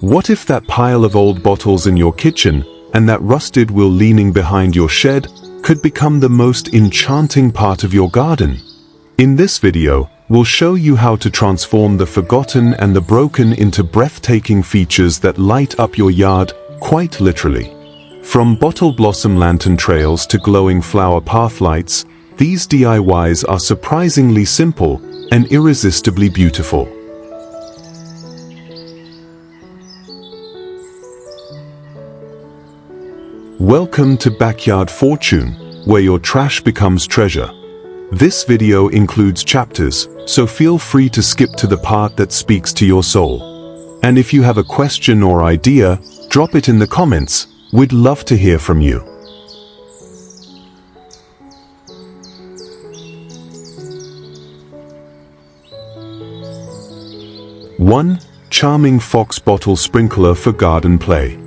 What if that pile of old bottles in your kitchen and that rusted wheel leaning behind your shed could become the most enchanting part of your garden? In this video, we'll show you how to transform the forgotten and the broken into breathtaking features that light up your yard, quite literally. From bottle blossom lantern trails to glowing flower path lights, these DIYs are surprisingly simple and irresistibly beautiful. Welcome to Backyard Fortune, where your trash becomes treasure. This video includes chapters, so feel free to skip to the part that speaks to your soul. And if you have a question or idea, drop it in the comments. We'd love to hear from you. One charming fox bottle sprinkler for garden play.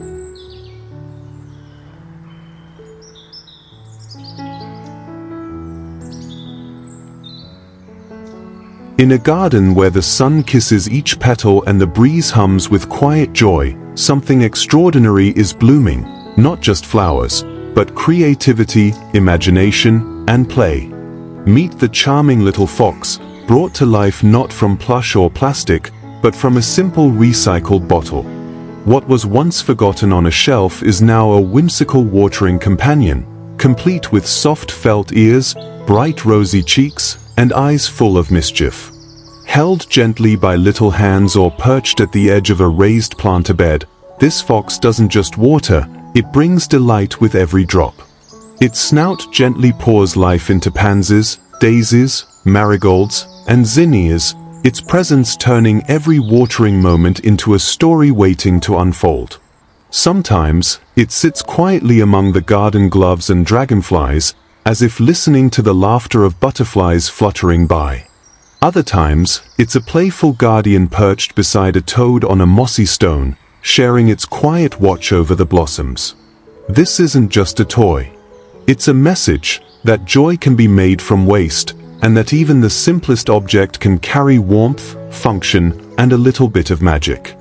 In a garden where the sun kisses each petal and the breeze hums with quiet joy, something extraordinary is blooming, not just flowers, but creativity, imagination, and play. Meet the charming little fox, brought to life not from plush or plastic, but from a simple recycled bottle. What was once forgotten on a shelf is now a whimsical watering companion, complete with soft felt ears, bright rosy cheeks, and eyes full of mischief. Held gently by little hands or perched at the edge of a raised planter bed, this fox doesn't just water, it brings delight with every drop. Its snout gently pours life into pansies, daisies, marigolds, and zinnias, its presence turning every watering moment into a story waiting to unfold. Sometimes, it sits quietly among the garden gloves and dragonflies, as if listening to the laughter of butterflies fluttering by. Other times, it's a playful guardian perched beside a toad on a mossy stone, sharing its quiet watch over the blossoms. This isn't just a toy. It's a message that joy can be made from waste, and that even the simplest object can carry warmth, function, and a little bit of magic.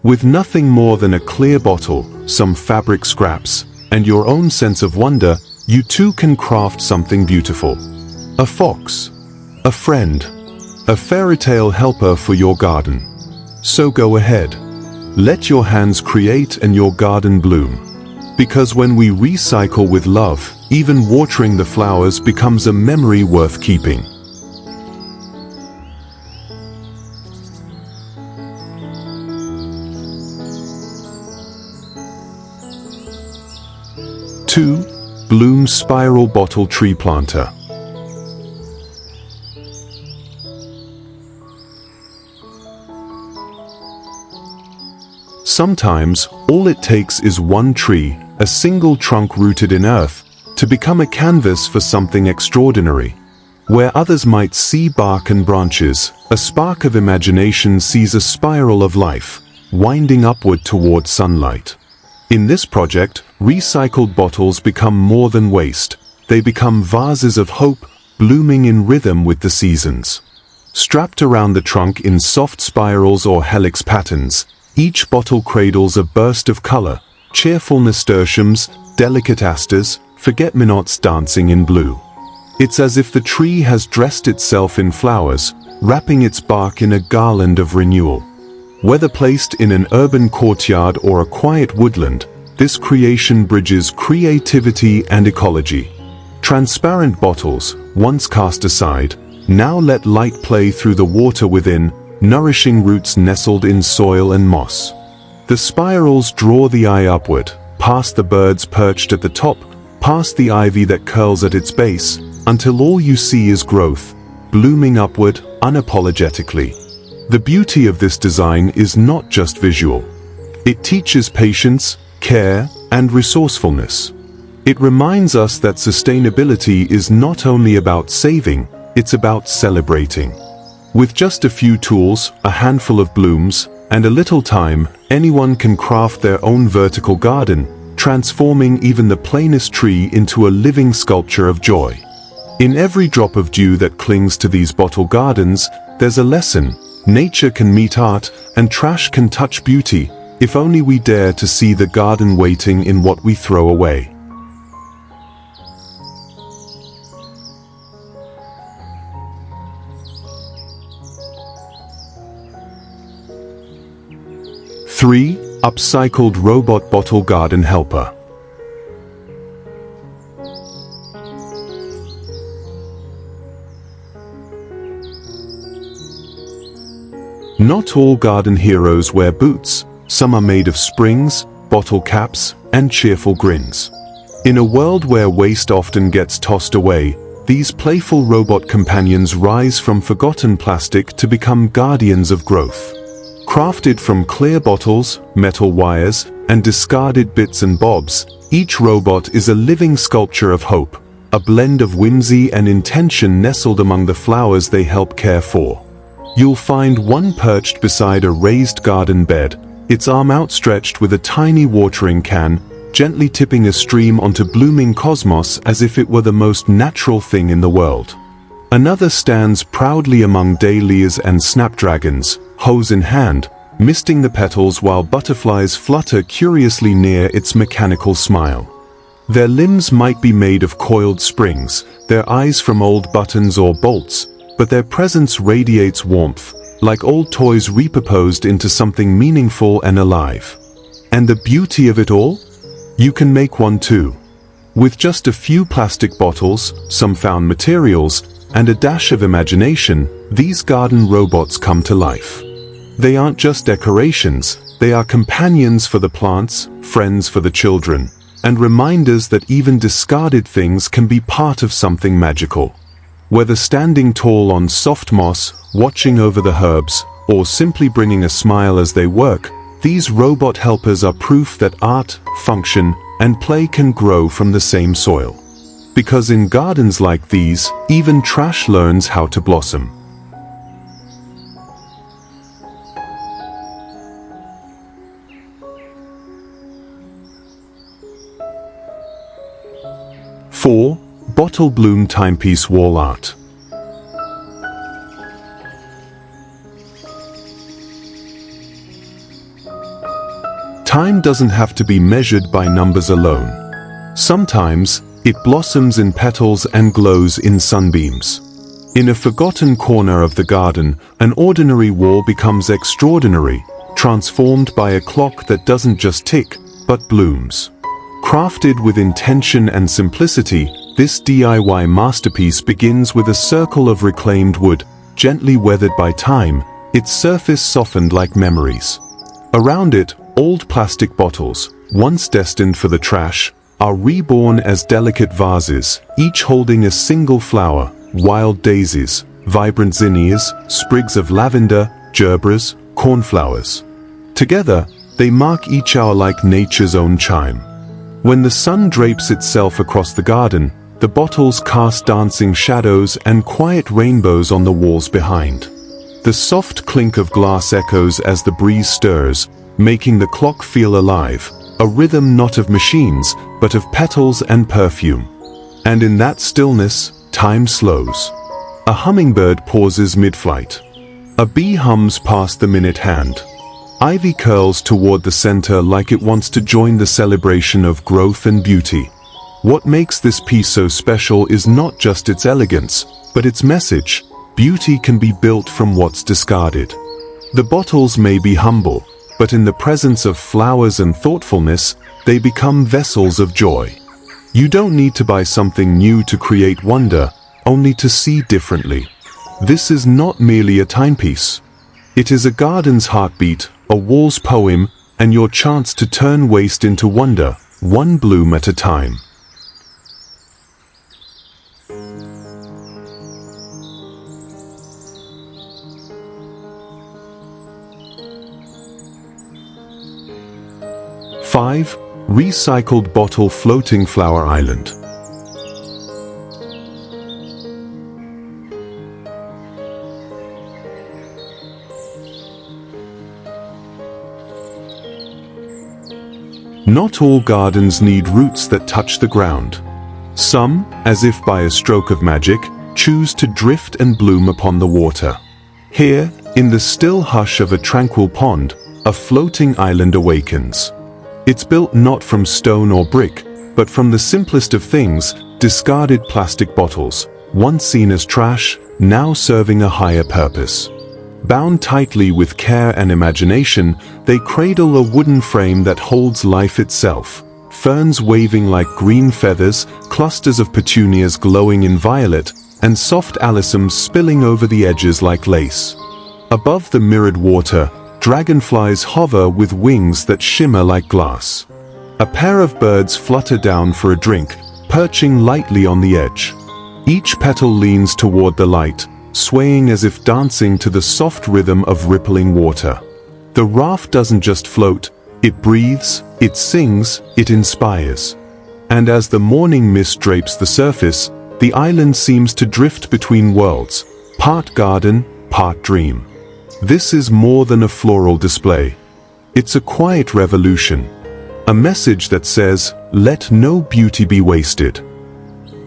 With nothing more than a clear bottle, some fabric scraps, and your own sense of wonder, you too can craft something beautiful. A fox, a friend, a fairy tale helper for your garden. So go ahead. Let your hands create and your garden bloom. Because when we recycle with love, even watering the flowers becomes a memory worth keeping. Two, Bloom Spiral Bottle Tree Planter. Sometimes, all it takes is one tree, a single trunk rooted in earth, to become a canvas for something extraordinary. Where others might see bark and branches, a spark of imagination sees a spiral of life, winding upward toward sunlight. In this project, recycled bottles become more than waste. They become vases of hope, blooming in rhythm with the seasons. Strapped around the trunk in soft spirals or helix patterns, each bottle cradles a burst of color, cheerful nasturtiums, delicate asters, forget-me-nots dancing in blue. It's as if the tree has dressed itself in flowers, wrapping its bark in a garland of renewal. Whether placed in an urban courtyard or a quiet woodland, this creation bridges creativity and ecology. Transparent bottles, once cast aside, now let light play through the water within, nourishing roots nestled in soil and moss. The spirals draw the eye upward, past the birds perched at the top, past the ivy that curls at its base, until all you see is growth, blooming upward unapologetically. The beauty of this design is not just visual. It teaches patience, care, and resourcefulness. It reminds us that sustainability is not only about saving, it's about celebrating. With just a few tools, a handful of blooms, and a little time, anyone can craft their own vertical garden, transforming even the plainest tree into a living sculpture of joy. In every drop of dew that clings to these bottle gardens, there's a lesson. Nature can meet art, and trash can touch beauty, If only we dare to see the garden waiting in what we throw away. Three, upcycled robot bottle garden helper. Not all garden heroes wear boots. Some are made of springs, bottle caps, and cheerful grins. In a world where waste often gets tossed away, these playful robot companions rise from forgotten plastic to become guardians of growth. Crafted from clear bottles, metal wires, and discarded bits and bobs, each robot is a living sculpture of hope, a blend of whimsy and intention nestled among the flowers they help care for. You'll find one perched beside a raised garden bed, its arm outstretched with a tiny watering can, gently tipping a stream onto blooming cosmos as if it were the most natural thing in the world. Another stands proudly among dahlias and snapdragons, hose in hand, misting the petals while butterflies flutter curiously near its mechanical smile. Their limbs might be made of coiled springs, their eyes from old buttons or bolts, but their presence radiates warmth, like old toys repurposed into something meaningful and alive. And the beauty of it all? You can make one too. With just a few plastic bottles, some found materials, and a dash of imagination, these garden robots come to life. They aren't just decorations, they are companions for the plants, friends for the children, and reminders that even discarded things can be part of something magical. Whether standing tall on soft moss, watching over the herbs, or simply bringing a smile as they work, these robot helpers are proof that art, function, and play can grow from the same soil. Because in gardens like these, even trash learns how to blossom. Four, bottle bloom timepiece wall art. Time doesn't have to be measured by numbers alone. Sometimes, it blossoms in petals and glows in sunbeams. In a forgotten corner of the garden, an ordinary wall becomes extraordinary, transformed by a clock that doesn't just tick, but blooms. Crafted with intention and simplicity, this DIY masterpiece begins with a circle of reclaimed wood, gently weathered by time, its surface softened like memories. Around it, old plastic bottles, once destined for the trash, are reborn as delicate vases, each holding a single flower, wild daisies, vibrant zinnias, sprigs of lavender, gerberas, cornflowers. Together, they mark each hour like nature's own chime. When the sun drapes itself across the garden, the bottles cast dancing shadows and quiet rainbows on the walls behind. The soft clink of glass echoes as the breeze stirs, making the clock feel alive, a rhythm not of machines, but of petals and perfume. And in that stillness, time slows. A hummingbird pauses mid-flight. A bee hums past the minute hand. Ivy curls toward the center like it wants to join the celebration of growth and beauty. What makes this piece so special is not just its elegance, but its message. Beauty can be built from what's discarded. The bottles may be humble, but in the presence of flowers and thoughtfulness, they become vessels of joy. You don't need to buy something new to create wonder, only to see differently. This is not merely a timepiece. It is a garden's heartbeat, a wall's poem, and your chance to turn waste into wonder, one bloom at a time. Five, recycled bottle floating flower island. Not all gardens need roots that touch the ground. Some, as if by a stroke of magic, choose to drift and bloom upon the water. Here, in the still hush of a tranquil pond, a floating island awakens. It's built not from stone or brick, but from the simplest of things, discarded plastic bottles, once seen as trash, now serving a higher purpose. Bound tightly with care and imagination, they cradle a wooden frame that holds life itself. Ferns waving like green feathers, clusters of petunias glowing in violet, and soft alyssums spilling over the edges like lace. Above the mirrored water, dragonflies hover with wings that shimmer like glass. A pair of birds flutter down for a drink, perching lightly on the edge. Each petal leans toward the light, swaying as if dancing to the soft rhythm of rippling water. The raft doesn't just float, it breathes, it sings, it inspires. And as the morning mist drapes the surface, the island seems to drift between worlds, part garden, part dream. This is more than a floral display. It's a quiet revolution, a message that says, let no beauty be wasted.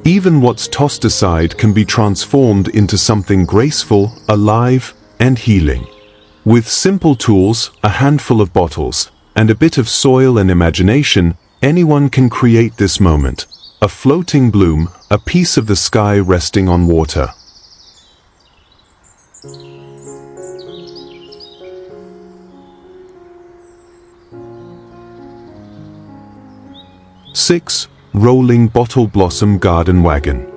Even what's tossed aside can be transformed into something graceful, alive, and healing. With simple tools, a handful of bottles, and a bit of soil and imagination, anyone can create this moment. A floating bloom, a piece of the sky resting on water. Six, rolling bottle blossom garden wagon.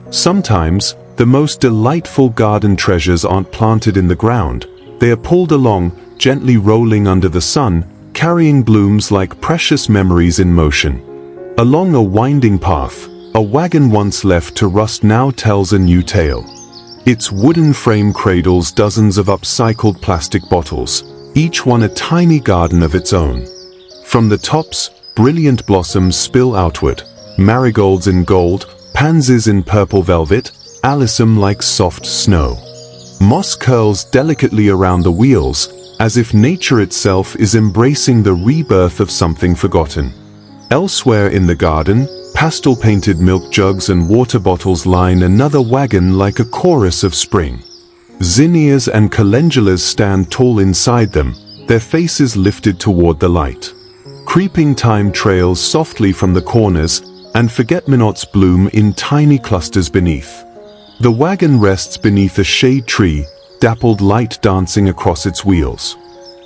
Sometimes, the most delightful garden treasures aren't planted in the ground. They are pulled along, gently rolling under the sun, carrying blooms like precious memories in motion. Along a winding path, a wagon once left to rust now tells a new tale. Its wooden frame cradles dozens of upcycled plastic bottles, each one a tiny garden of its own. From the tops, brilliant blossoms spill outward, marigolds in gold, pansies in purple velvet, alyssum like soft snow. Moss curls delicately around the wheels, as if nature itself is embracing the rebirth of something forgotten. Elsewhere in the garden, pastel-painted milk jugs and water bottles line another wagon like a chorus of spring. Zinnias and calendulas stand tall inside them, their faces lifted toward the light. Creeping thyme trails softly from the corners, and forget-me-nots bloom in tiny clusters beneath. The wagon rests beneath a shade tree, dappled light dancing across its wheels.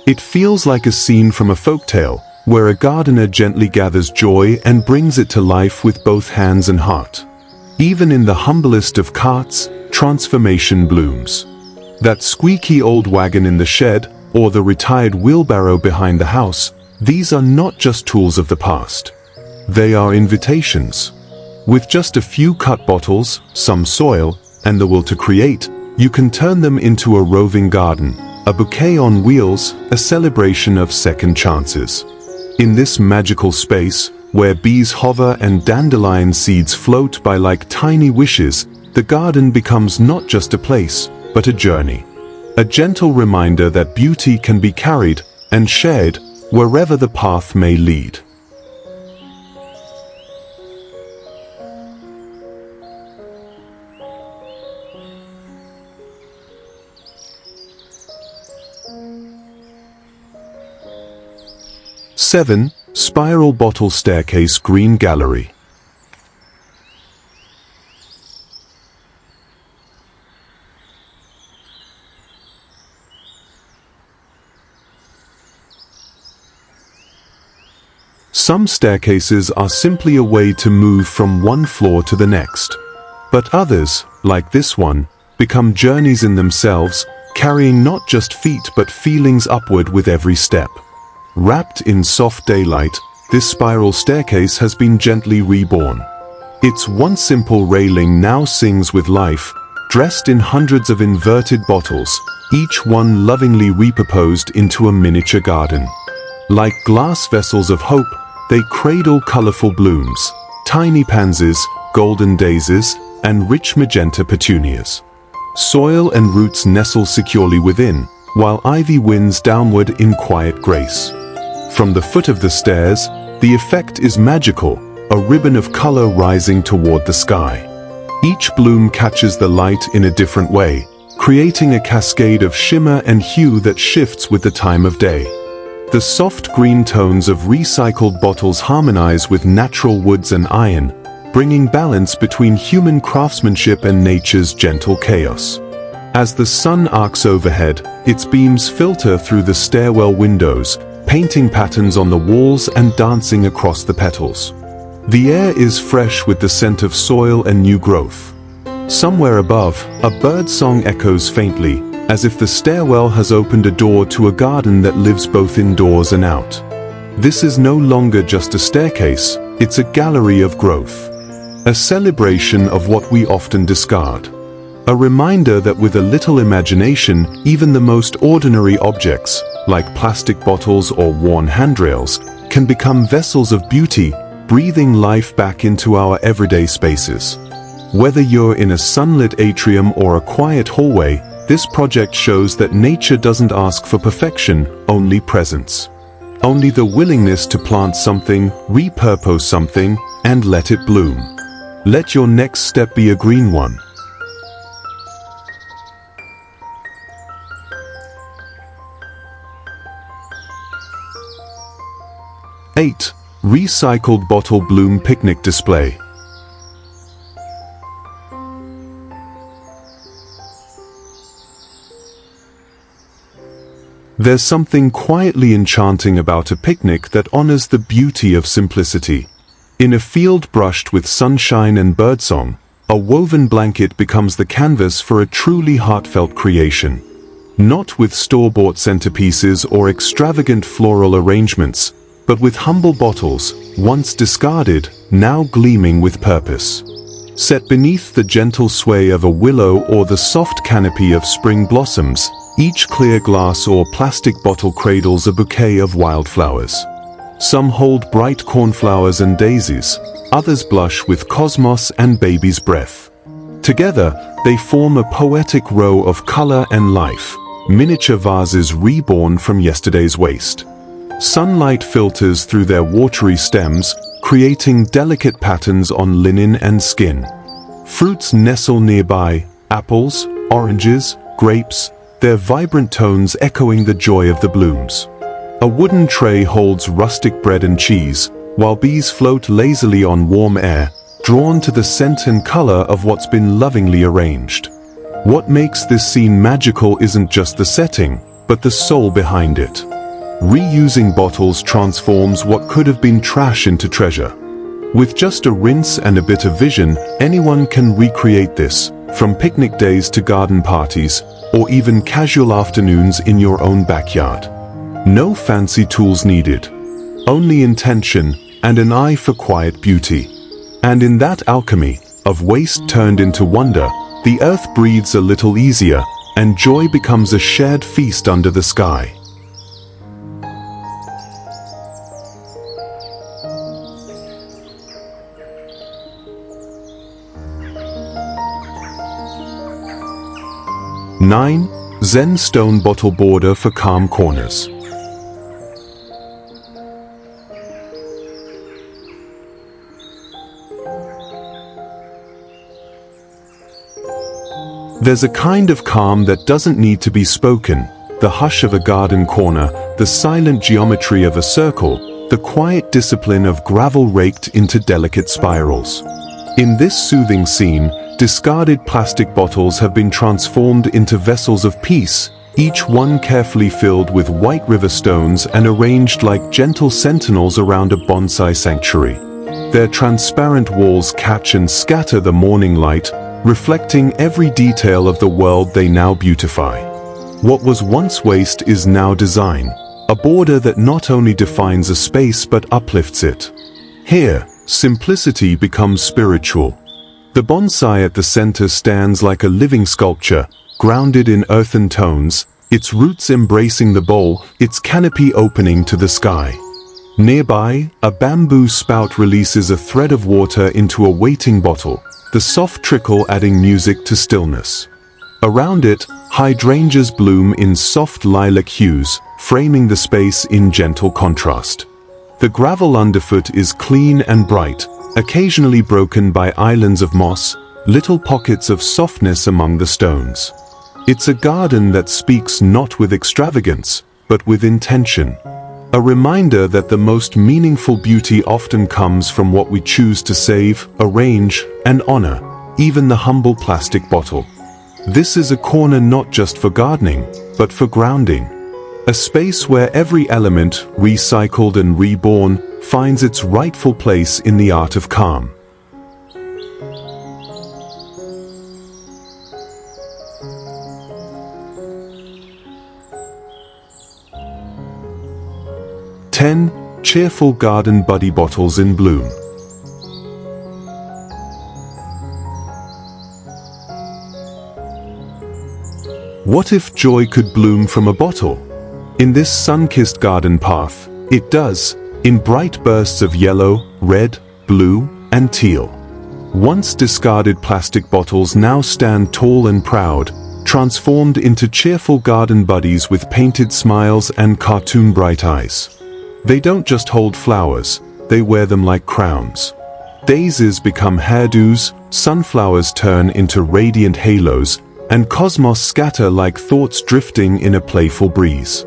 It feels like a scene from a folktale, where a gardener gently gathers joy and brings it to life with both hands and heart. Even in the humblest of carts, transformation blooms. That squeaky old wagon in the shed, or the retired wheelbarrow behind the house, these are not just tools of the past. They are invitations. With just a few cut bottles, some soil, and the will to create, you can turn them into a roving garden, a bouquet on wheels, a celebration of second chances. In this magical space, where bees hover and dandelion seeds float by like tiny wishes, the garden becomes not just a place, but a journey. A gentle reminder that beauty can be carried and shared wherever the path may lead. Seven, spiral bottle staircase green gallery. Some staircases are simply a way to move from one floor to the next. But others, like this one, become journeys in themselves, carrying not just feet but feelings upward with every step. Wrapped in soft daylight, this spiral staircase has been gently reborn. Its once simple railing now sings with life, dressed in hundreds of inverted bottles, each one lovingly repurposed into a miniature garden. Like glass vessels of hope, they cradle colorful blooms, tiny pansies, golden daisies, and rich magenta petunias. Soil and roots nestle securely within, while ivy winds downward in quiet grace. From the foot of the stairs, the effect is magical, a ribbon of color rising toward the sky. Each bloom catches the light in a different way, creating a cascade of shimmer and hue that shifts with the time of day. The soft green tones of recycled bottles harmonize with natural woods and iron, bringing balance between human craftsmanship and nature's gentle chaos. As the sun arcs overhead, its beams filter through the stairwell windows, painting patterns on the walls and dancing across the petals. The air is fresh with the scent of soil and new growth. Somewhere above, a bird song echoes faintly, as if the stairwell has opened a door to a garden that lives both indoors and out. This is no longer just a staircase, it's a gallery of growth. A celebration of what we often discard. A reminder that with a little imagination, even the most ordinary objects, like plastic bottles or worn handrails, can become vessels of beauty, breathing life back into our everyday spaces. Whether you're in a sunlit atrium or a quiet hallway, this project shows that nature doesn't ask for perfection, only presence. Only the willingness to plant something, repurpose something, and let it bloom. Let your next step be a green one. Eight. Recycled bottle bloom picnic display. There's something quietly enchanting about a picnic that honors the beauty of simplicity. In a field brushed with sunshine and birdsong, a woven blanket becomes the canvas for a truly heartfelt creation. Not with store-bought centerpieces or extravagant floral arrangements, but with humble bottles, once discarded, now gleaming with purpose. Set beneath the gentle sway of a willow or the soft canopy of spring blossoms, each clear glass or plastic bottle cradles a bouquet of wildflowers. Some hold bright cornflowers and daisies, others blush with cosmos and baby's breath. Together, they form a poetic row of color and life, miniature vases reborn from yesterday's waste. Sunlight filters through their watery stems, creating delicate patterns on linen and skin. Fruits nestle nearby, apples, oranges, grapes, their vibrant tones echoing the joy of the blooms. A wooden tray holds rustic bread and cheese, while bees float lazily on warm air, drawn to the scent and color of what's been lovingly arranged. What makes this scene magical isn't just the setting, but the soul behind it. Reusing bottles transforms what could have been trash into treasure. With just a rinse and a bit of vision, anyone can recreate this, from picnic days to garden parties, or even casual afternoons in your own backyard. No fancy tools needed. Only intention and an eye for quiet beauty. And in that alchemy, of waste turned into wonder, the earth breathes a little easier, and joy becomes a shared feast under the sky. Nine. Zen stone bottle border for calm corners. There's a kind of calm that doesn't need to be spoken, the hush of a garden corner, the silent geometry of a circle, the quiet discipline of gravel raked into delicate spirals. In this soothing scene, discarded plastic bottles have been transformed into vessels of peace, each one carefully filled with white river stones and arranged like gentle sentinels around a bonsai sanctuary. Their transparent walls catch and scatter the morning light, reflecting every detail of the world they now beautify. What was once waste is now design, a border that not only defines a space but uplifts it. Here, simplicity becomes spiritual. The bonsai at the center stands like a living sculpture, grounded in earthen tones, its roots embracing the bowl, its canopy opening to the sky. Nearby, a bamboo spout releases a thread of water into a waiting bottle, the soft trickle adding music to stillness. Around it, hydrangeas bloom in soft lilac hues, framing the space in gentle contrast. The gravel underfoot is clean and bright, occasionally broken by islands of moss, little pockets of softness among the stones. It's a garden that speaks not with extravagance, but with intention. A reminder that the most meaningful beauty often comes from what we choose to save, arrange, and honor, even the humble plastic bottle. This is a corner not just for gardening, but for grounding. A space where every element, recycled and reborn, finds its rightful place in the art of calm. Ten cheerful garden buddy bottles in bloom. What if joy could bloom from a bottle? In this sun-kissed garden path, it does, in bright bursts of yellow, red, blue, and teal. Once discarded plastic bottles now stand tall and proud, transformed into cheerful garden buddies with painted smiles and cartoon bright eyes. They don't just hold flowers, they wear them like crowns. Daisies become hairdos, sunflowers turn into radiant halos, and cosmos scatter like thoughts drifting in a playful breeze.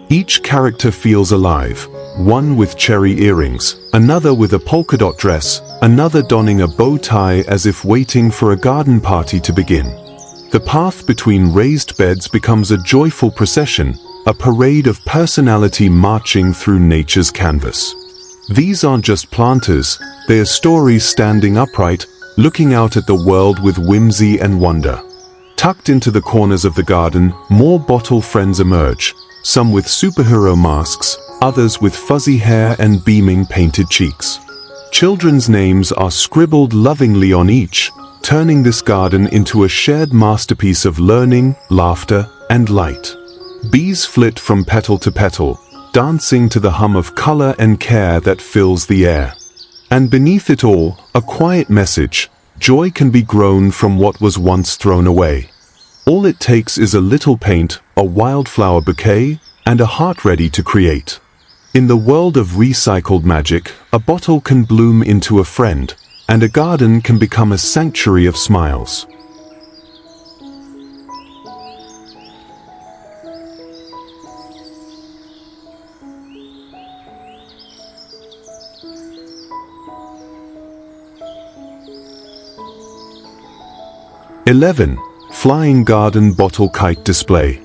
Each character feels alive, one with cherry earrings, another with a polka dot dress, another donning a bow tie as if waiting for a garden party to begin. The path between raised beds becomes a joyful procession, a parade of personality marching through nature's canvas. These aren't just planters, they are stories standing upright, looking out at the world with whimsy and wonder. Tucked into the corners of the garden, more bottle friends emerge, some with superhero masks, others with fuzzy hair and beaming painted cheeks. Children's names are scribbled lovingly on each, turning this garden into a shared masterpiece of learning, laughter, and light. Bees flit from petal to petal, dancing to the hum of color and care that fills the air. And beneath it all, a quiet message: joy can be grown from what was once thrown away. All it takes is a little paint, a wildflower bouquet, and a heart ready to create. In the world of recycled magic, a bottle can bloom into a friend, and a garden can become a sanctuary of smiles. (11) Flying garden bottle kite display.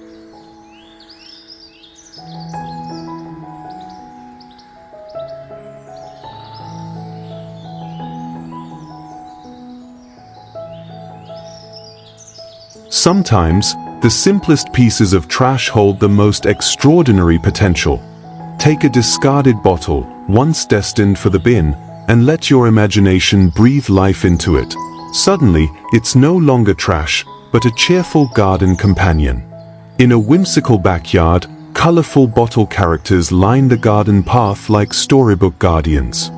Sometimes, the simplest pieces of trash hold the most extraordinary potential. Take a discarded bottle, once destined for the bin, and let your imagination breathe life into it. Suddenly, it's no longer trash, but a cheerful garden companion. In a whimsical backyard, colorful bottle characters line the garden path like storybook guardians.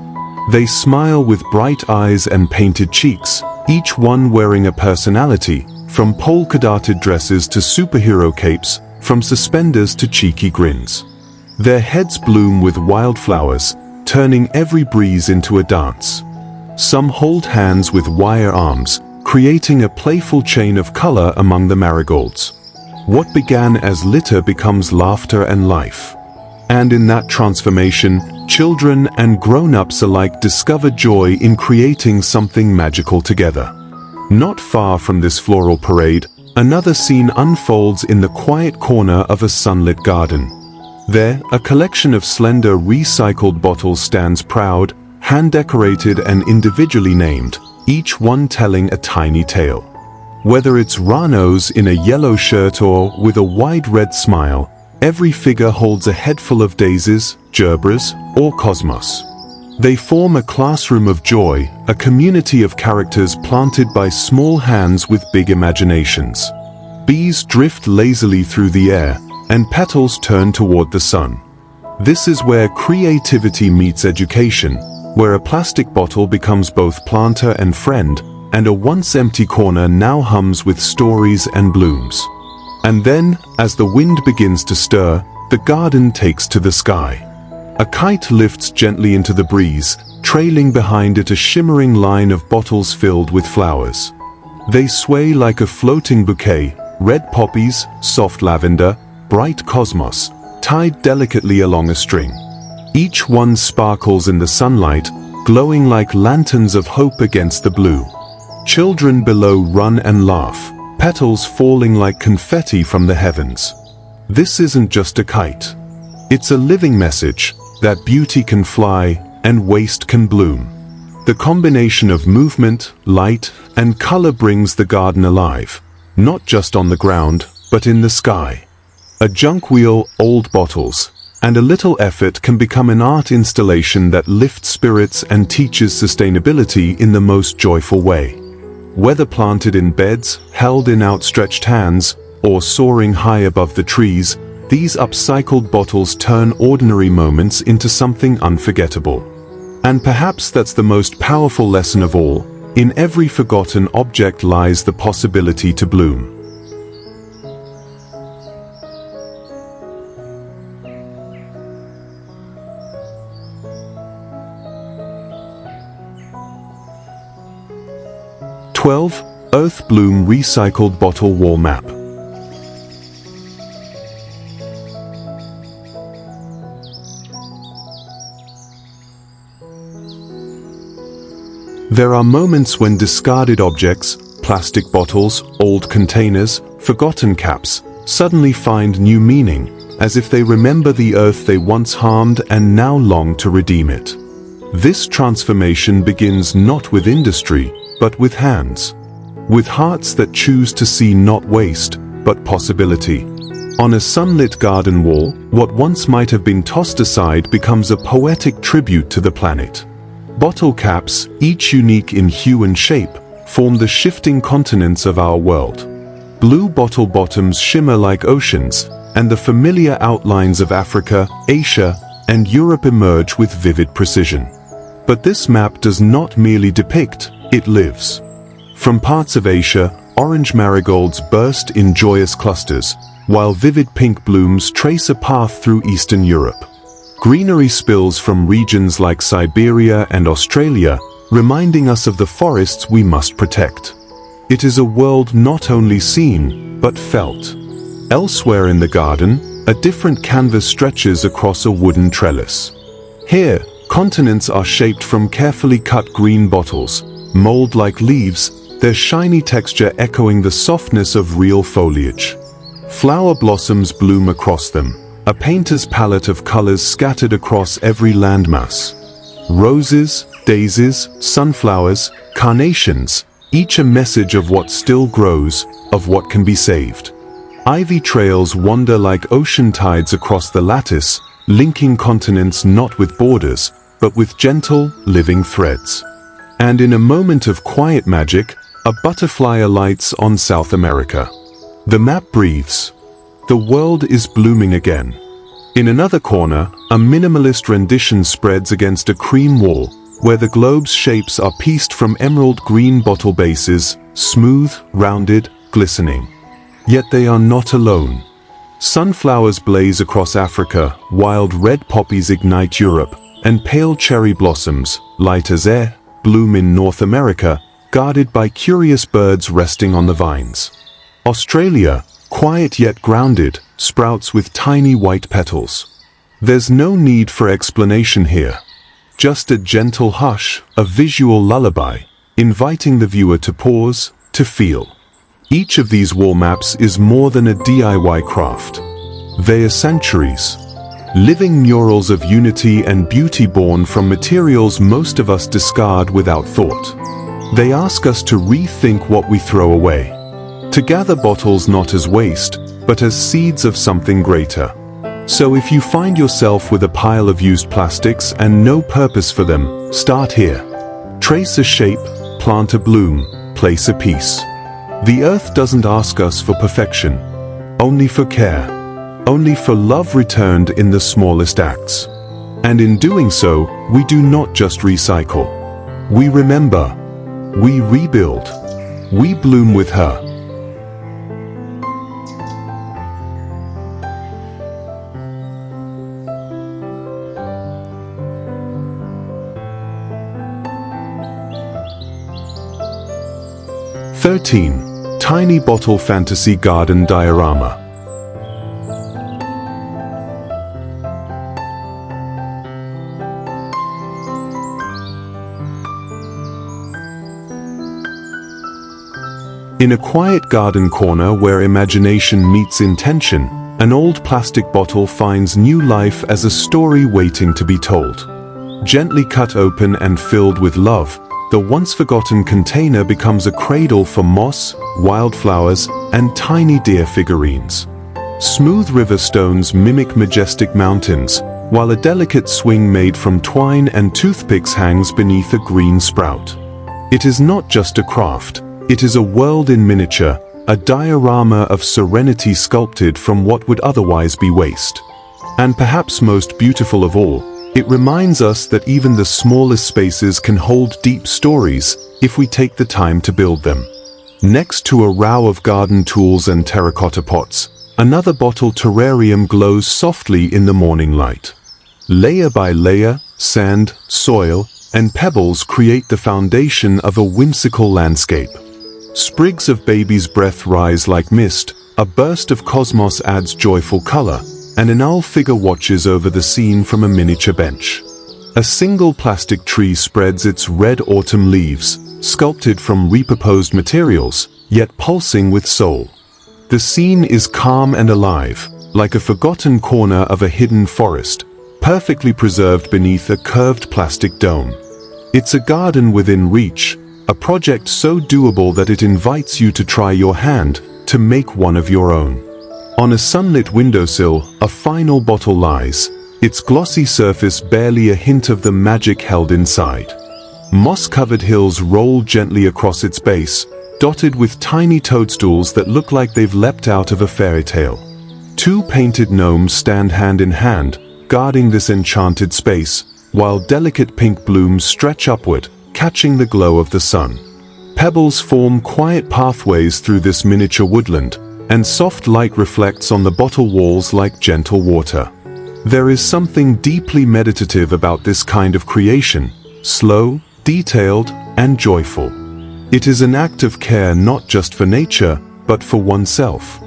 They smile with bright eyes and painted cheeks, each one wearing a personality, from polka-dotted dresses to superhero capes, from suspenders to cheeky grins. Their heads bloom with wildflowers, turning every breeze into a dance. Some hold hands with wire arms, creating a playful chain of color among the marigolds. What began as litter becomes laughter and life. And in that transformation, children and grown-ups alike discover joy in creating something magical together. Not far from this floral parade, another scene unfolds in the quiet corner of a sunlit garden. There, a collection of slender recycled bottles stands proud, hand-decorated and individually named, each one telling a tiny tale. Whether it's Rano's in a yellow shirt or with a wide red smile, every figure holds a head full of daisies, gerbras, or cosmos. They form a classroom of joy, a community of characters planted by small hands with big imaginations. Bees drift lazily through the air, and petals turn toward the sun. This is where creativity meets education, where a plastic bottle becomes both planter and friend, and a once empty corner now hums with stories and blooms. And then, as the wind begins to stir, the garden takes to the sky. A kite lifts gently into the breeze, trailing behind it a shimmering line of bottles filled with flowers. They sway like a floating bouquet, red poppies, soft lavender, bright cosmos, tied delicately along a string. Each one sparkles in the sunlight, glowing like lanterns of hope against the blue. Children below run and laugh, petals falling like confetti from the heavens. This isn't just a kite. It's a living message that beauty can fly and waste can bloom. The combination of movement, light, and color brings the garden alive, not just on the ground, but in the sky. A junk wheel, old bottles, and a little effort can become an art installation that lifts spirits and teaches sustainability in the most joyful way. Whether planted in beds, held in outstretched hands, or soaring high above the trees, these upcycled bottles turn ordinary moments into something unforgettable. And perhaps that's the most powerful lesson of all: in every forgotten object lies the possibility to bloom. Earth Bloom Recycled Bottle Wall Map. There are moments when discarded objects, plastic bottles, old containers, forgotten caps, suddenly find new meaning, as if they remember the earth they once harmed and now long to redeem it. This transformation begins not with industry, but with hands. With hearts that choose to see not waste, but possibility. On a sunlit garden wall, what once might have been tossed aside becomes a poetic tribute to the planet. Bottle caps, each unique in hue and shape, form the shifting continents of our world. Blue bottle bottoms shimmer like oceans, and the familiar outlines of Africa, Asia, and Europe emerge with vivid precision. But this map does not merely depict, it lives. From parts of Asia, orange marigolds burst in joyous clusters, while vivid pink blooms trace a path through Eastern Europe. Greenery spills from regions like Siberia and Australia, reminding us of the forests we must protect. It is a world not only seen, but felt. Elsewhere in the garden, a different canvas stretches across a wooden trellis. Here, continents are shaped from carefully cut green bottles, mold like leaves, their shiny texture echoing the softness of real foliage. Flower blossoms bloom across them, a painter's palette of colors scattered across every landmass. Roses, daisies, sunflowers, carnations, each a message of what still grows, of what can be saved. Ivy trails wander like ocean tides across the lattice, linking continents not with borders, but with gentle, living threads. And in a moment of quiet magic, a butterfly alights on South America. The map breathes. The world is blooming again. In another corner, a minimalist rendition spreads against a cream wall, where the globe's shapes are pieced from emerald green bottle bases, smooth, rounded, glistening. Yet they are not alone. Sunflowers blaze across Africa, wild red poppies ignite Europe, and pale cherry blossoms, light as air, bloom in North America, guarded by curious birds resting on the vines. Australia, quiet yet grounded, sprouts with tiny white petals. There's no need for explanation here. Just a gentle hush, a visual lullaby, inviting the viewer to pause, to feel. Each of these wall maps is more than a DIY craft. They are centuries. Living murals of unity and beauty born from materials most of us discard without thought. They ask us to rethink what we throw away. To gather bottles not as waste, but as seeds of something greater. So if you find yourself with a pile of used plastics and no purpose for them, start here. Trace a shape, plant a bloom, place a piece. The earth doesn't ask us for perfection, only for care, only for love returned in the smallest acts. And in doing so, we do not just recycle. We remember. We rebuild. We bloom with her. 13. Tiny Bottle Fantasy Garden Diorama. In a quiet garden corner where imagination meets intention, an old plastic bottle finds new life as a story waiting to be told. Gently cut open and filled with love, the once-forgotten container becomes a cradle for moss, wildflowers, and tiny deer figurines. Smooth river stones mimic majestic mountains, while a delicate swing made from twine and toothpicks hangs beneath a green sprout. It is not just a craft. It is a world in miniature, a diorama of serenity sculpted from what would otherwise be waste. And perhaps most beautiful of all, it reminds us that even the smallest spaces can hold deep stories if we take the time to build them. Next to a row of garden tools and terracotta pots, another bottle terrarium glows softly in the morning light. Layer by layer, sand, soil, and pebbles create the foundation of a whimsical landscape. Sprigs of baby's breath rise like mist, a burst of cosmos adds joyful color, and an owl figure watches over the scene from a miniature bench. A single plastic tree spreads its red autumn leaves, sculpted from repurposed materials, yet pulsing with soul. The scene is calm and alive, like a forgotten corner of a hidden forest, perfectly preserved beneath a curved plastic dome. It's a garden within reach, a project so doable that it invites you to try your hand, to make one of your own. On a sunlit windowsill, a final bottle lies, its glossy surface barely a hint of the magic held inside. Moss-covered hills roll gently across its base, dotted with tiny toadstools that look like they've leapt out of a fairy tale. Two painted gnomes stand hand in hand, guarding this enchanted space, while delicate pink blooms stretch upward, catching the glow of the sun. Pebbles form quiet pathways through this miniature woodland, and soft light reflects on the bottle walls like gentle water. There is something deeply meditative about this kind of creation, slow, detailed, and joyful. It is an act of care not just for nature, but for oneself.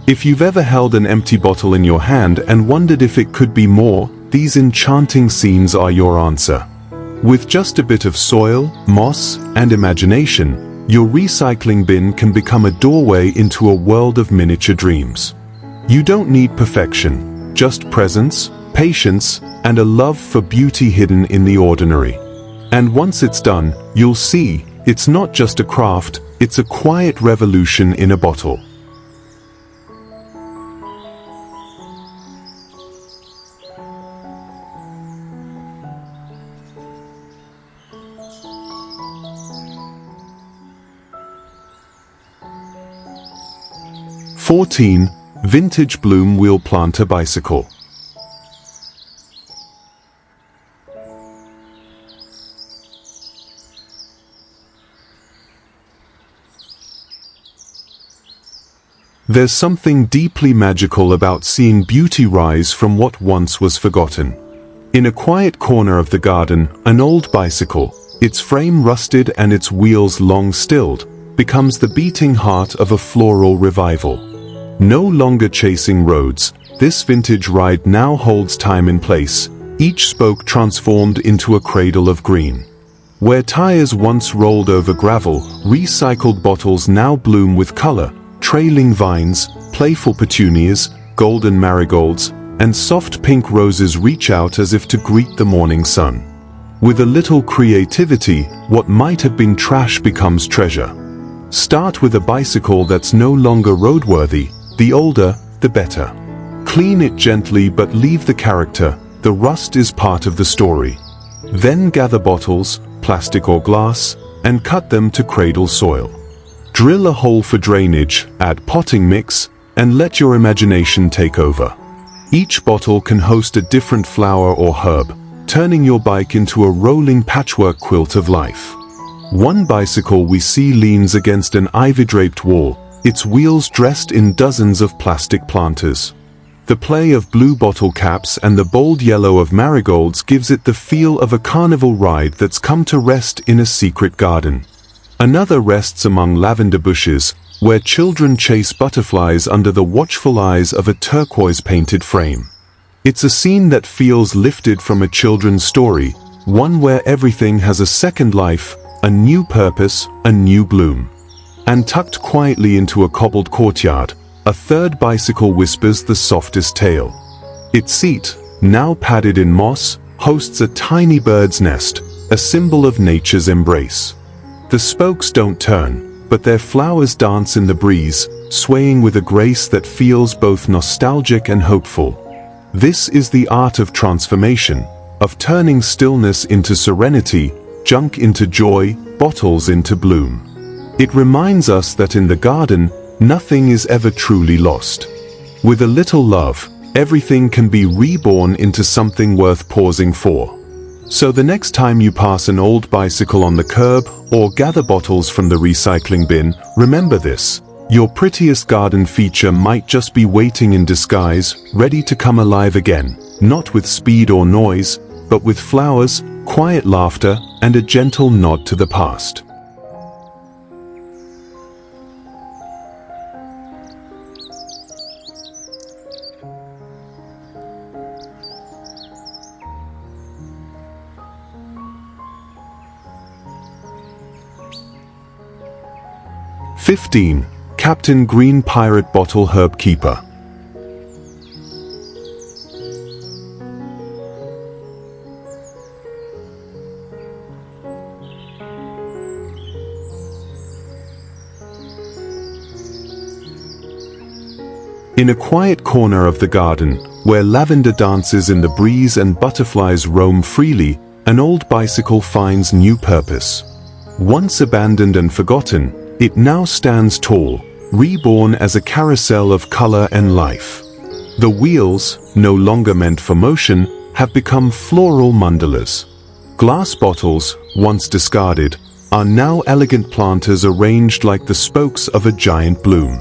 If you've ever held an empty bottle in your hand and wondered if it could be more, these enchanting scenes are your answer. With just a bit of soil, moss, and imagination, your recycling bin can become a doorway into a world of miniature dreams. You don't need perfection, just presence, patience, and a love for beauty hidden in the ordinary. And once it's done, you'll see, it's not just a craft, it's a quiet revolution in a bottle. (14) Vintage Bloom Wheel Planter Bicycle. There's something deeply magical about seeing beauty rise from what once was forgotten. In a quiet corner of the garden, an old bicycle, its frame rusted and its wheels long stilled, becomes the beating heart of a floral revival. No longer chasing roads, this vintage ride now holds time in place, each spoke transformed into a cradle of green. Where tires once rolled over gravel, recycled bottles now bloom with color, trailing vines, playful petunias, golden marigolds, and soft pink roses reach out as if to greet the morning sun. With a little creativity, what might have been trash becomes treasure. Start with a bicycle that's no longer roadworthy. The older, the better. Clean it gently but leave the character, the rust is part of the story. Then gather bottles, plastic or glass, and cut them to cradle soil. Drill a hole for drainage, add potting mix, and let your imagination take over. Each bottle can host a different flower or herb, turning your bike into a rolling patchwork quilt of life. One bicycle we see leans against an ivy-draped wall, its wheels dressed in dozens of plastic planters. The play of blue bottle caps and the bold yellow of marigolds gives it the feel of a carnival ride that's come to rest in a secret garden. Another rests among lavender bushes, where children chase butterflies under the watchful eyes of a turquoise-painted frame. It's a scene that feels lifted from a children's story, one where everything has a second life, a new purpose, a new bloom. And tucked quietly into a cobbled courtyard, a third bicycle whispers the softest tale. Its seat, now padded in moss, hosts a tiny bird's nest, a symbol of nature's embrace. The spokes don't turn, but their flowers dance in the breeze, swaying with a grace that feels both nostalgic and hopeful. This is the art of transformation, of turning stillness into serenity, junk into joy, bottles into bloom. It reminds us that in the garden, nothing is ever truly lost. With a little love, everything can be reborn into something worth pausing for. So the next time you pass an old bicycle on the curb or gather bottles from the recycling bin, remember this. Your prettiest garden feature might just be waiting in disguise, ready to come alive again, not with speed or noise, but with flowers, quiet laughter, and a gentle nod to the past. "15. Captain Green Pirate Bottle Herb Keeper." In a quiet corner of the garden, where lavender dances in the breeze and butterflies roam freely, an old bicycle finds new purpose. Once abandoned and forgotten, it now stands tall, reborn as a carousel of color and life. The wheels, no longer meant for motion, have become floral mandalas. Glass bottles, once discarded, are now elegant planters arranged like the spokes of a giant bloom.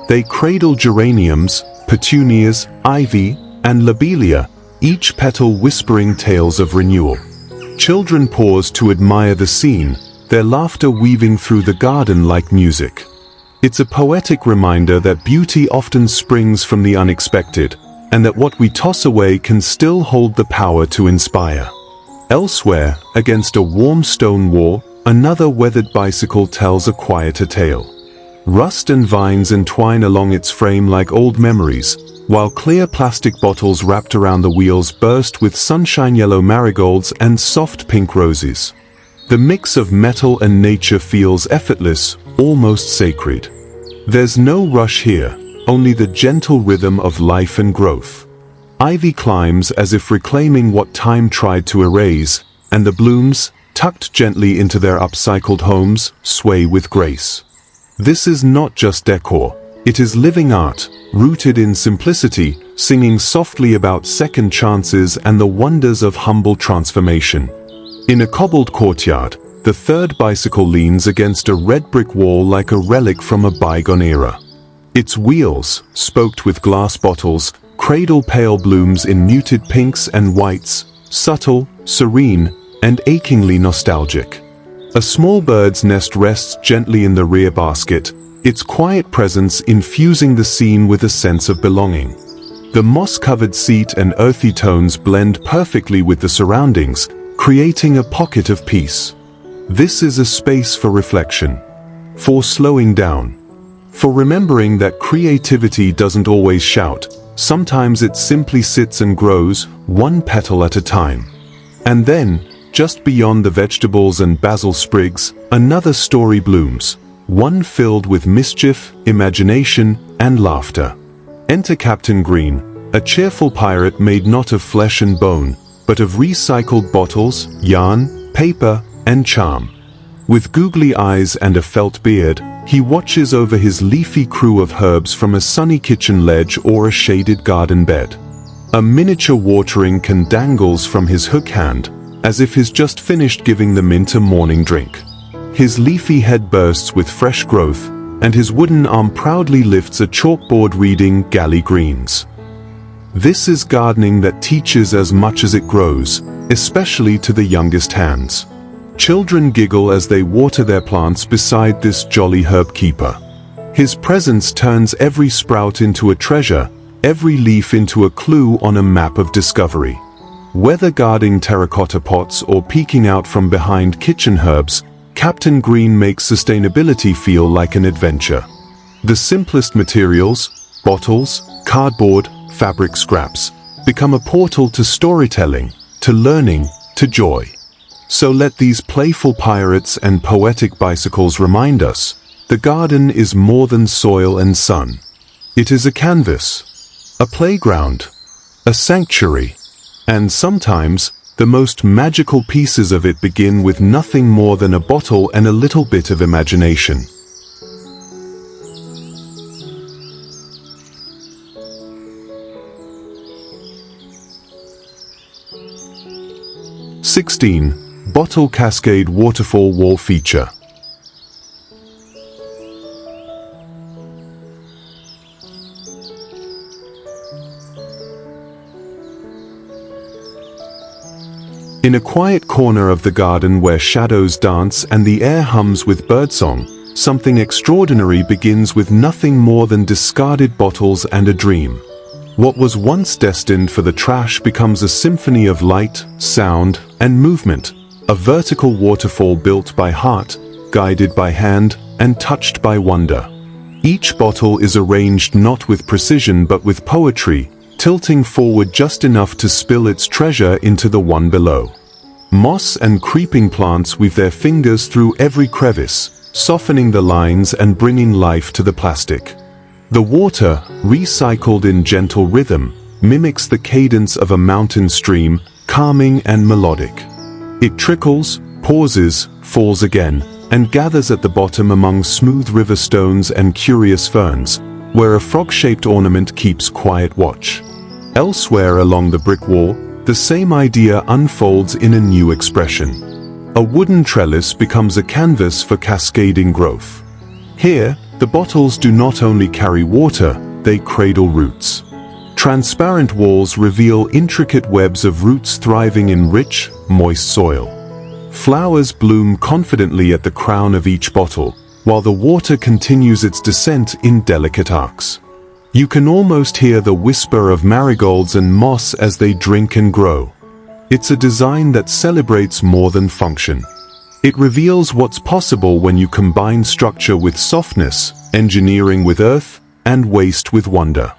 They cradle geraniums, petunias, ivy, and lobelia, each petal whispering tales of renewal. Children pause to admire the scene, their laughter weaving through the garden like music. It's a poetic reminder that beauty often springs from the unexpected, and that what we toss away can still hold the power to inspire. Elsewhere, against a warm stone wall, another weathered bicycle tells a quieter tale. Rust and vines entwine along its frame like old memories, while clear plastic bottles wrapped around the wheels burst with sunshine yellow marigolds and soft pink roses. The mix of metal and nature feels effortless, almost sacred. There's no rush here, only the gentle rhythm of life and growth. Ivy climbs as if reclaiming what time tried to erase, and the blooms, tucked gently into their upcycled homes, sway with grace. This is not just decor, it is living art, rooted in simplicity, singing softly about second chances and the wonders of humble transformation. In a cobbled courtyard, the third bicycle leans against a red brick wall like a relic from a bygone era. Its wheels, spoked with glass bottles, cradle pale blooms in muted pinks and whites, subtle, serene, and achingly nostalgic. A small bird's nest rests gently in the rear basket, its quiet presence infusing the scene with a sense of belonging. The moss-covered seat and earthy tones blend perfectly with the surroundings, creating a pocket of peace. This is a space for reflection, for slowing down, for remembering that creativity doesn't always shout. Sometimes it simply sits and grows, one petal at a time. And then, just beyond the vegetables and basil sprigs, another story blooms, one filled with mischief, imagination, and laughter. Enter Captain Green, a cheerful pirate made not of flesh and bone, but of recycled bottles, yarn, paper, and charm. With googly eyes and a felt beard, he watches over his leafy crew of herbs from a sunny kitchen ledge or a shaded garden bed. A miniature watering can dangles from his hook hand, as if he's just finished giving the mint a morning drink. His leafy head bursts with fresh growth, and his wooden arm proudly lifts a chalkboard reading Galley Greens. This is gardening that teaches as much as it grows, especially to the youngest hands. Children giggle as they water their plants beside this jolly herb keeper. His presence turns every sprout into a treasure, every leaf into a clue on a map of discovery. Whether guarding terracotta pots or peeking out from behind kitchen herbs, Captain Green makes sustainability feel like an adventure. The simplest materials, bottles, cardboard, fabric scraps, become a portal to storytelling, to learning, to joy. So let these playful pirates and poetic bicycles remind us, the garden is more than soil and sun. It is a canvas, a playground, a sanctuary, and sometimes, the most magical pieces of it begin with nothing more than a bottle and a little bit of imagination. (16) Bottle Cascade Waterfall Wall Feature. In a quiet corner of the garden where shadows dance and the air hums with birdsong, something extraordinary begins with nothing more than discarded bottles and a dream. What was once destined for the trash becomes a symphony of light, sound, and movement, a vertical waterfall built by heart, guided by hand, and touched by wonder. Each bottle is arranged not with precision but with poetry, tilting forward just enough to spill its treasure into the one below. Moss and creeping plants weave their fingers through every crevice, softening the lines and bringing life to the plastic. The water, recycled in gentle rhythm, mimics the cadence of a mountain stream, calming and melodic. It trickles, pauses, falls again, and gathers at the bottom among smooth river stones and curious ferns, where a frog-shaped ornament keeps quiet watch. Elsewhere along the brick wall, the same idea unfolds in a new expression. A wooden trellis becomes a canvas for cascading growth. Here, the bottles do not only carry water, they cradle roots. Transparent walls reveal intricate webs of roots thriving in rich, moist soil. Flowers bloom confidently at the crown of each bottle, while the water continues its descent in delicate arcs. You can almost hear the whisper of marigolds and moss as they drink and grow. It's a design that celebrates more than function. It reveals what's possible when you combine structure with softness, engineering with earth, and waste with wonder.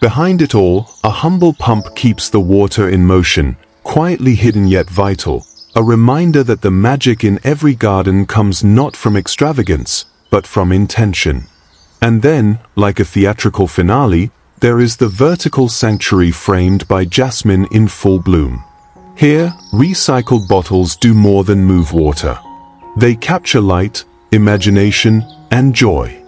Behind it all, a humble pump keeps the water in motion, quietly hidden yet vital, a reminder that the magic in every garden comes not from extravagance, but from intention. And then, like a theatrical finale, there is the vertical sanctuary framed by jasmine in full bloom. Here, recycled bottles do more than move water. They capture light, imagination, and joy.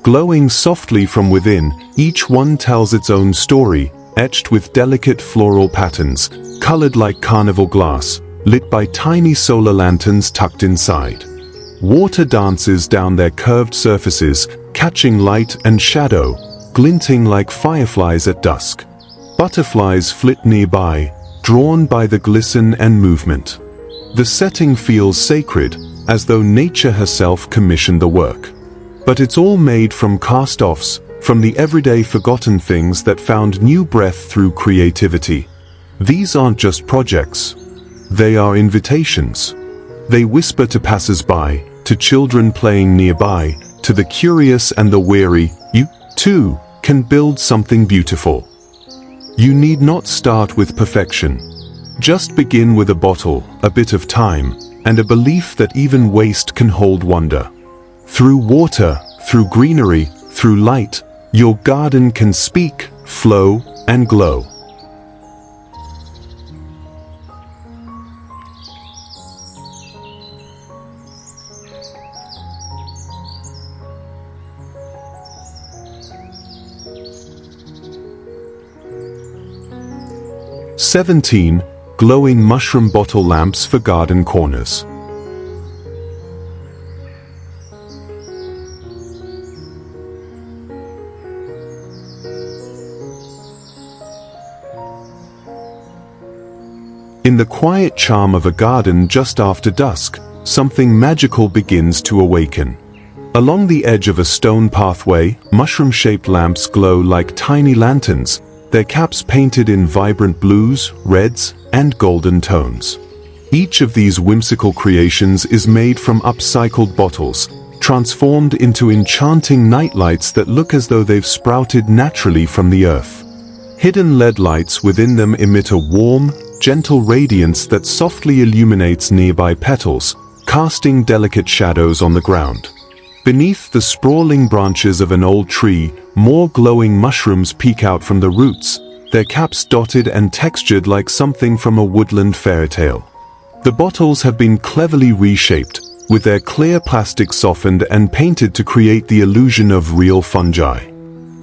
Glowing softly from within, each one tells its own story, etched with delicate floral patterns, colored like carnival glass, lit by tiny solar lanterns tucked inside. Water dances down their curved surfaces, catching light and shadow, glinting like fireflies at dusk. Butterflies flit nearby, drawn by the glisten and movement. The setting feels sacred, as though nature herself commissioned the work. But it's all made from cast-offs, from the everyday forgotten things that found new breath through creativity. These aren't just projects. They are invitations. They whisper to passers-by, to children playing nearby, to the curious and the weary, you, too, can build something beautiful. You need not start with perfection. Just begin with a bottle, a bit of time, and a belief that even waste can hold wonder. Through water, through greenery, through light, your garden can speak, flow, and glow. (17) Glowing mushroom bottle lamps for garden corners. In the quiet charm of a garden just after dusk, something magical begins to awaken. Along the edge of a stone pathway, mushroom-shaped lamps glow like tiny lanterns, their caps painted in vibrant blues, reds, and golden tones. Each of these whimsical creations is made from upcycled bottles, transformed into enchanting nightlights that look as though they've sprouted naturally from the earth. Hidden LED lights within them emit a warm, gentle radiance that softly illuminates nearby petals, casting delicate shadows on the ground. Beneath the sprawling branches of an old tree, more glowing mushrooms peek out from the roots, their caps dotted and textured like something from a woodland fairytale. The bottles have been cleverly reshaped, with their clear plastic softened and painted to create the illusion of real fungi.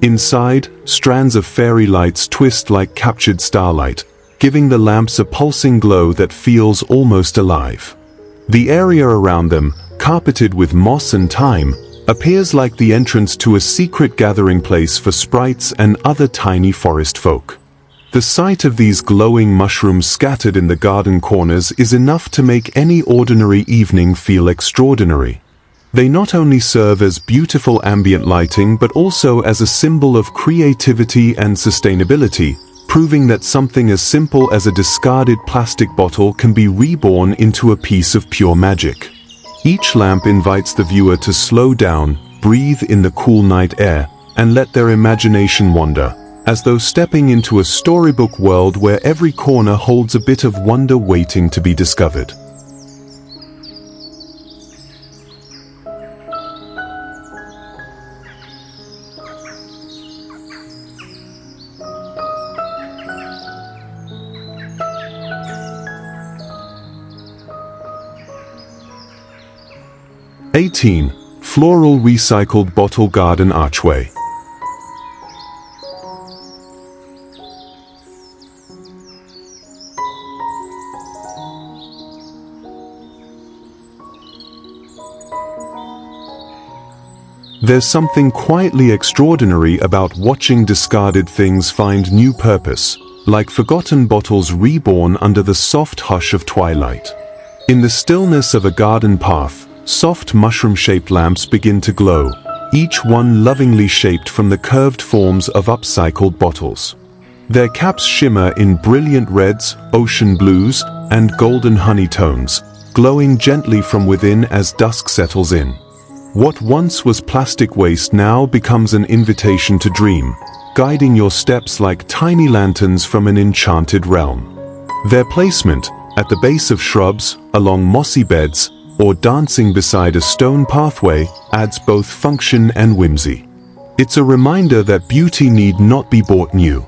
Inside, strands of fairy lights twist like captured starlight, giving the lamps a pulsing glow that feels almost alive. The area around them, carpeted with moss and thyme, appears like the entrance to a secret gathering place for sprites and other tiny forest folk. The sight of these glowing mushrooms scattered in the garden corners is enough to make any ordinary evening feel extraordinary. They not only serve as beautiful ambient lighting but also as a symbol of creativity and sustainability, proving that something as simple as a discarded plastic bottle can be reborn into a piece of pure magic. Each lamp invites the viewer to slow down, breathe in the cool night air, and let their imagination wander, as though stepping into a storybook world where every corner holds a bit of wonder waiting to be discovered. (18) Floral recycled bottle garden archway. There's something quietly extraordinary about watching discarded things find new purpose, like forgotten bottles reborn under the soft hush of twilight. In the stillness of a garden path, soft mushroom-shaped lamps begin to glow, each one lovingly shaped from the curved forms of upcycled bottles. Their caps shimmer in brilliant reds, ocean blues, and golden honey tones, glowing gently from within as dusk settles in. What once was plastic waste now becomes an invitation to dream, guiding your steps like tiny lanterns from an enchanted realm. Their placement, at the base of shrubs, along mossy beds, or dancing beside a stone pathway, adds both function and whimsy. It's a reminder that beauty need not be bought new.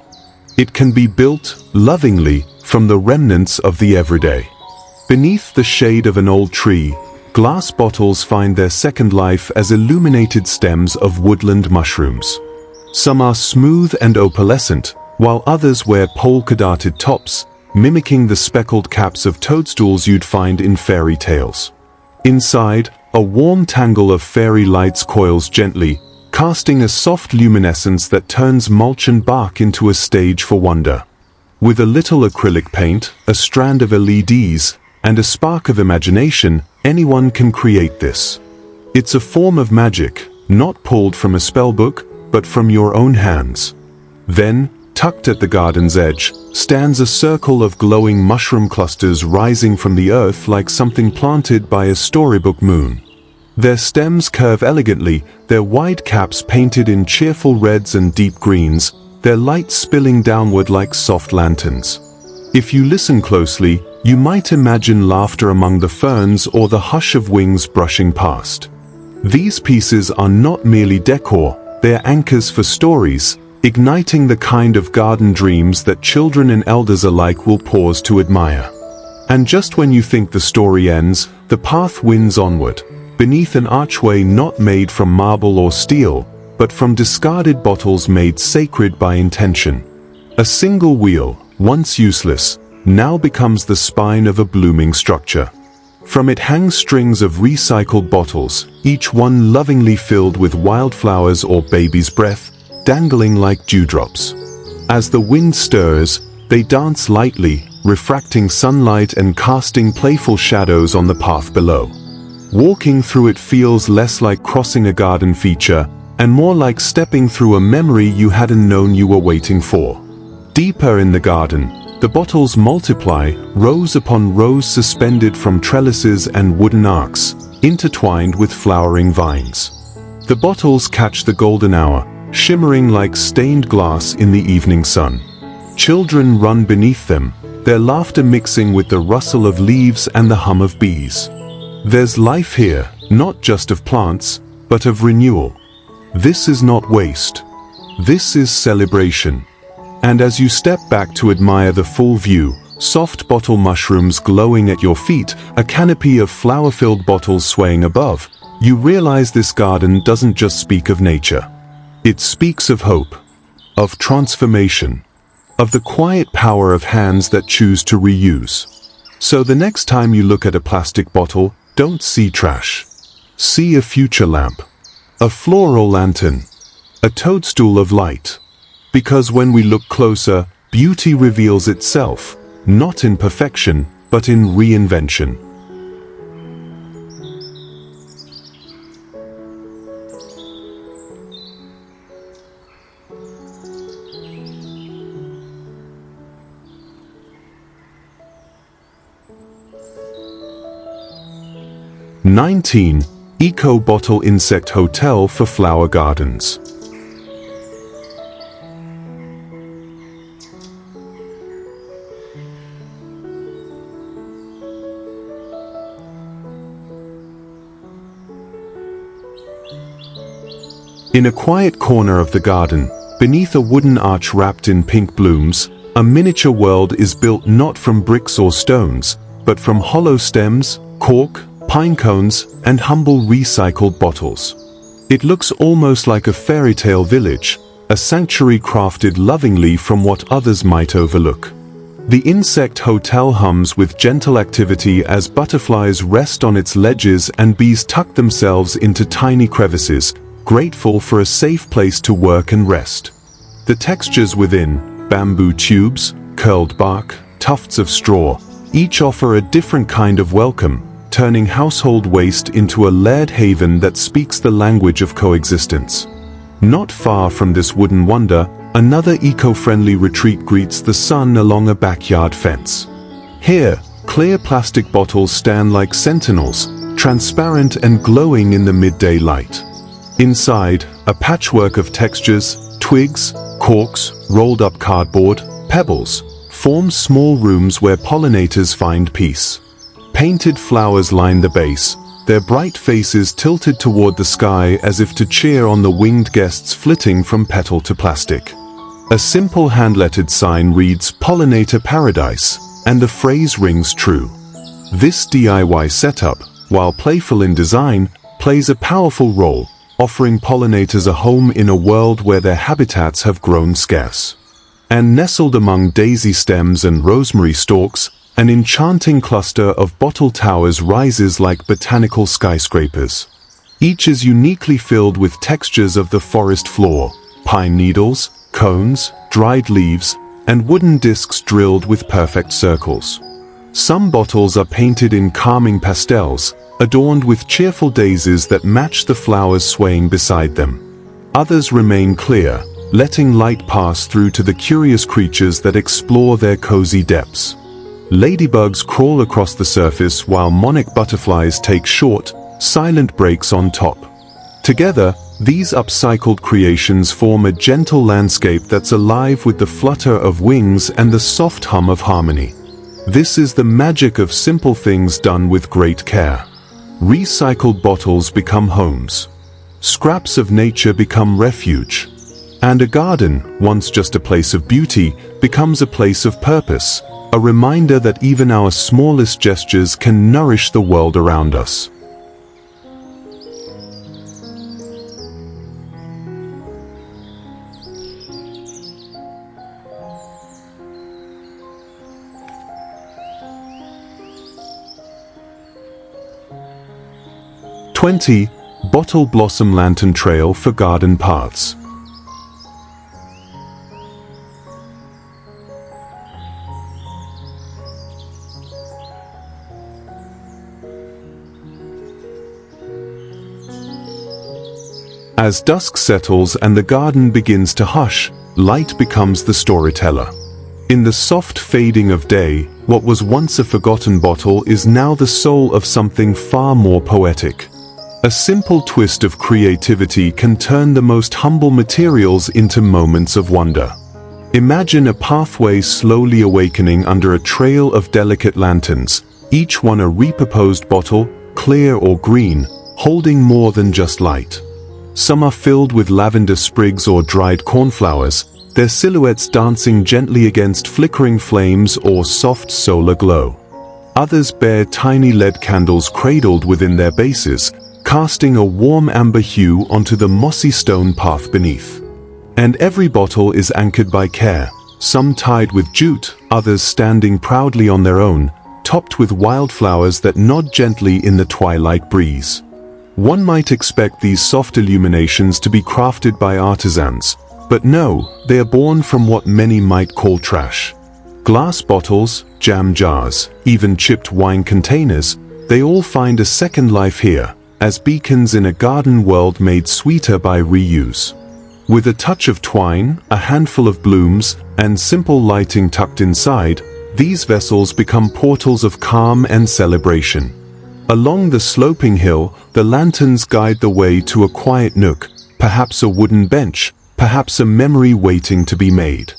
It can be built, lovingly, from the remnants of the everyday. Beneath the shade of an old tree, glass bottles find their second life as illuminated stems of woodland mushrooms. Some are smooth and opalescent, while others wear polka-dotted tops, mimicking the speckled caps of toadstools you'd find in fairy tales. Inside, a warm tangle of fairy lights coils gently, casting a soft luminescence that turns mulch and bark into a stage for wonder. With a little acrylic paint, a strand of LEDs, and a spark of imagination, anyone can create this. It's a form of magic, not pulled from a spellbook, but from your own hands. Then, tucked at the garden's edge, stands a circle of glowing mushroom clusters rising from the earth like something planted by a storybook moon. Their stems curve elegantly, their wide caps painted in cheerful reds and deep greens, their light spilling downward like soft lanterns. If you listen closely, you might imagine laughter among the ferns or the hush of wings brushing past. These pieces are not merely decor, they're anchors for stories, igniting the kind of garden dreams that children and elders alike will pause to admire. And just when you think the story ends, the path winds onward, beneath an archway not made from marble or steel, but from discarded bottles made sacred by intention. A single wheel, once useless, now becomes the spine of a blooming structure. From it hang strings of recycled bottles, each one lovingly filled with wildflowers or baby's breath, dangling like dewdrops. As the wind stirs, they dance lightly, refracting sunlight and casting playful shadows on the path below. Walking through it feels less like crossing a garden feature and more like stepping through a memory you hadn't known you were waiting for. Deeper in the garden, the bottles multiply, rows upon rows suspended from trellises and wooden arcs, intertwined with flowering vines. The bottles catch the golden hour, shimmering like stained glass in the evening sun. Children run beneath them, their laughter mixing with the rustle of leaves and the hum of bees. There's life here, not just of plants, but of renewal. This is not waste. This is celebration. And as you step back to admire the full view, soft bottle mushrooms glowing at your feet, a canopy of flower-filled bottles swaying above, you realize this garden doesn't just speak of nature. It speaks of hope, of transformation, of the quiet power of hands that choose to reuse. So the next time you look at a plastic bottle, don't see trash. See a future lamp, a floral lantern, a toadstool of light. Because when we look closer, beauty reveals itself, not in perfection, but in reinvention. (19) Eco Bottle Insect Hotel for Flower Gardens. In a quiet corner of the garden, beneath a wooden arch wrapped in pink blooms, a miniature world is built not from bricks or stones, but from hollow stems, cork, pine cones, and humble recycled bottles. It looks almost like a fairy tale village, a sanctuary crafted lovingly from what others might overlook. The insect hotel hums with gentle activity as butterflies rest on its ledges and bees tuck themselves into tiny crevices, grateful for a safe place to work and rest. The textures within, bamboo tubes, curled bark, tufts of straw, each offer a different kind of welcome, turning household waste into a layered haven that speaks the language of coexistence. Not far from this wooden wonder, another eco-friendly retreat greets the sun along a backyard fence. Here, clear plastic bottles stand like sentinels, transparent and glowing in the midday light. Inside, a patchwork of textures, twigs, corks, rolled up cardboard, pebbles, forms small rooms where pollinators find peace. Painted flowers line the base, their bright faces tilted toward the sky as if to cheer on the winged guests flitting from petal to plastic. A simple hand-lettered sign reads "Pollinator Paradise," and the phrase rings true. This DIY setup, while playful in design, plays a powerful role, offering pollinators a home in a world where their habitats have grown scarce. And nestled among daisy stems and rosemary stalks, an enchanting cluster of bottle towers rises like botanical skyscrapers. Each is uniquely filled with textures of the forest floor, pine needles, cones, dried leaves, and wooden discs drilled with perfect circles. Some bottles are painted in calming pastels, adorned with cheerful daisies that match the flowers swaying beside them. Others remain clear, letting light pass through to the curious creatures that explore their cozy depths. Ladybugs crawl across the surface while monarch butterflies take short, silent breaks on top. Together, these upcycled creations form a gentle landscape that's alive with the flutter of wings and the soft hum of harmony. This is the magic of simple things done with great care. Recycled bottles become homes. Scraps of nature become refuge. And a garden, once just a place of beauty, becomes a place of purpose, a reminder that even our smallest gestures can nourish the world around us. (20) Bottle Blossom Lantern Trail for Garden Paths. As dusk settles and the garden begins to hush, light becomes the storyteller. In the soft fading of day, what was once a forgotten bottle is now the soul of something far more poetic. A simple twist of creativity can turn the most humble materials into moments of wonder. Imagine a pathway slowly awakening under a trail of delicate lanterns, each one a repurposed bottle, clear or green, holding more than just light. Some are filled with lavender sprigs or dried cornflowers, their silhouettes dancing gently against flickering flames or soft solar glow. Others bear tiny lead candles cradled within their bases, casting a warm amber hue onto the mossy stone path beneath. And every bottle is anchored by care, some tied with jute, others standing proudly on their own, topped with wildflowers that nod gently in the twilight breeze. One might expect these soft illuminations to be crafted by artisans, but no, they are born from what many might call trash. Glass bottles, jam jars, even chipped wine containers, they all find a second life here, as beacons in a garden world made sweeter by reuse. With a touch of twine, a handful of blooms, and simple lighting tucked inside, these vessels become portals of calm and celebration. Along the sloping hill, the lanterns guide the way to a quiet nook, perhaps a wooden bench, perhaps a memory waiting to be made.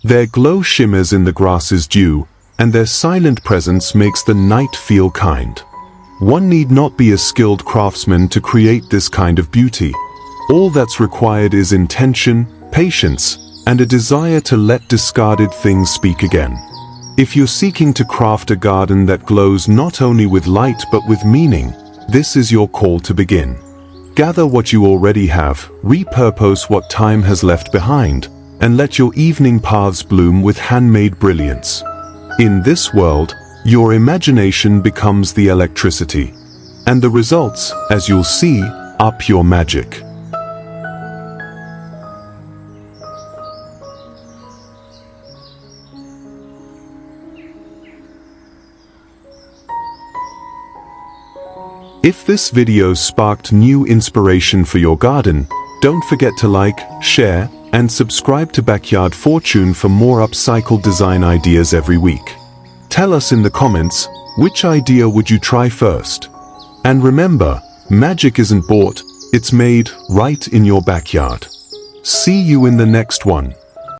Their glow shimmers in the grass's dew, and their silent presence makes the night feel kind. One need not be a skilled craftsman to create this kind of beauty. All that's required is intention, patience, and a desire to let discarded things speak again. If you're seeking to craft a garden that glows not only with light but with meaning, this is your call to begin. Gather what you already have, repurpose what time has left behind, and let your evening paths bloom with handmade brilliance. In this world, your imagination becomes the electricity, and the results, as you'll see, are pure magic. If this video sparked new inspiration for your garden, don't forget to like, share, and subscribe to Backyard Fortune for more upcycled design ideas every week. Tell us in the comments, which idea would you try first? And remember, magic isn't bought, it's made right in your backyard. See you in the next one.